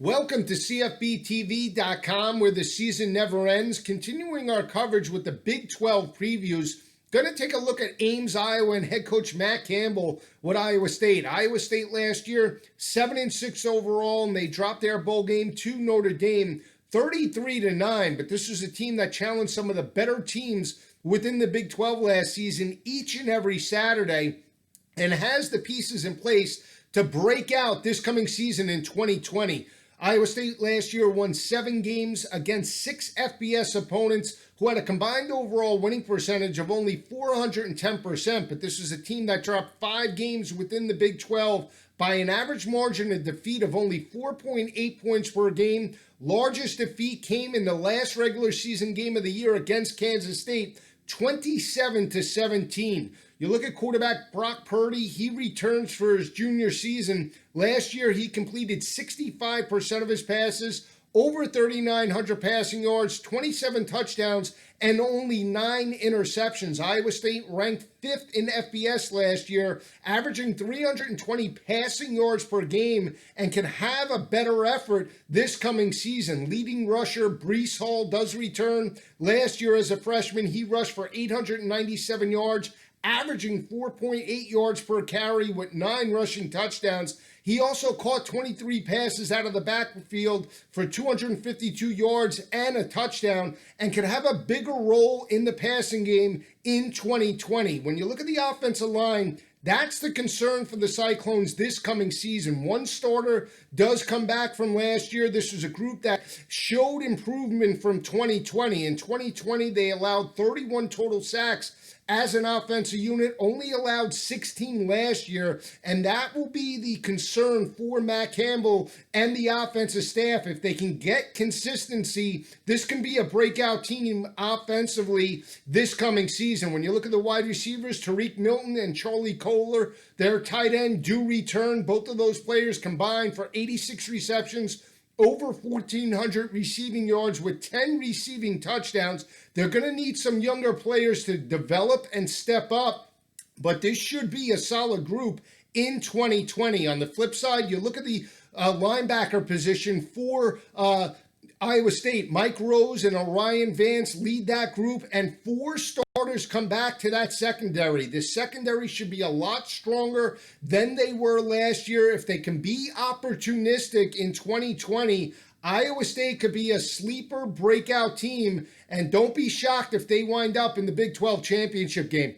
Welcome to CFBTV.com, where the season never ends. Continuing our coverage with the Big 12 previews. Going to take a look at Ames, Iowa, and head coach Matt Campbell with Iowa State. Iowa State last year, 7-6 overall, and they dropped their bowl game to Notre Dame, 33-9. But this was a team that challenged some of the better teams within the Big 12 last season each and every Saturday, and has the pieces in place to break out this coming season in 2020. Iowa State last year won 7 games against 6 FBS opponents who had a combined overall winning percentage of only 410%, but this was a team that dropped 5 games within the Big 12 by an average margin of defeat of only 4.8 points per game. Largest defeat came in the last regular season game of the year against Kansas State, 27-17. You look at quarterback Brock Purdy, he returns for his junior season. Last year, he completed 65% of his passes, over 3,900 passing yards, 27 touchdowns, and only 9 interceptions. Iowa State ranked 5th in FBS last year, averaging 320 passing yards per game, and can have a better effort this coming season. Leading rusher Breece Hall does return. Last year as a freshman, he rushed for 897 yards, averaging 4.8 yards per carry with 9 rushing touchdowns. He also caught 23 passes out of the backfield for 252 yards and a touchdown, and could have a bigger role in the passing game in 2020. When you look at the offensive line, that's the concern for the Cyclones this coming season. One starter does come back from last year. This was a group that showed improvement from 2020. In 2020, they allowed 31 total sacks as an offensive unit, only allowed 16 last year, and that will be the concern for Matt Campbell and the offensive staff. If they can get consistency, this can be a breakout team offensively this coming season. When you look at the wide receivers, Tariq Milton and Charlie Kohler, their tight end do return. Both of those players combined for 86 receptions, over 1,400 receiving yards with 10 receiving touchdowns. They're going to need some younger players to develop and step up, but this should be a solid group in 2020. On the flip side, you look at the linebacker position for Iowa State. Mike Rose and Orion Vance lead that group, and 4 starters come back to that secondary. This secondary should be a lot stronger than they were last year. If they can be opportunistic in 2020, Iowa State could be a sleeper breakout team, and don't be shocked if they wind up in the Big 12 championship game.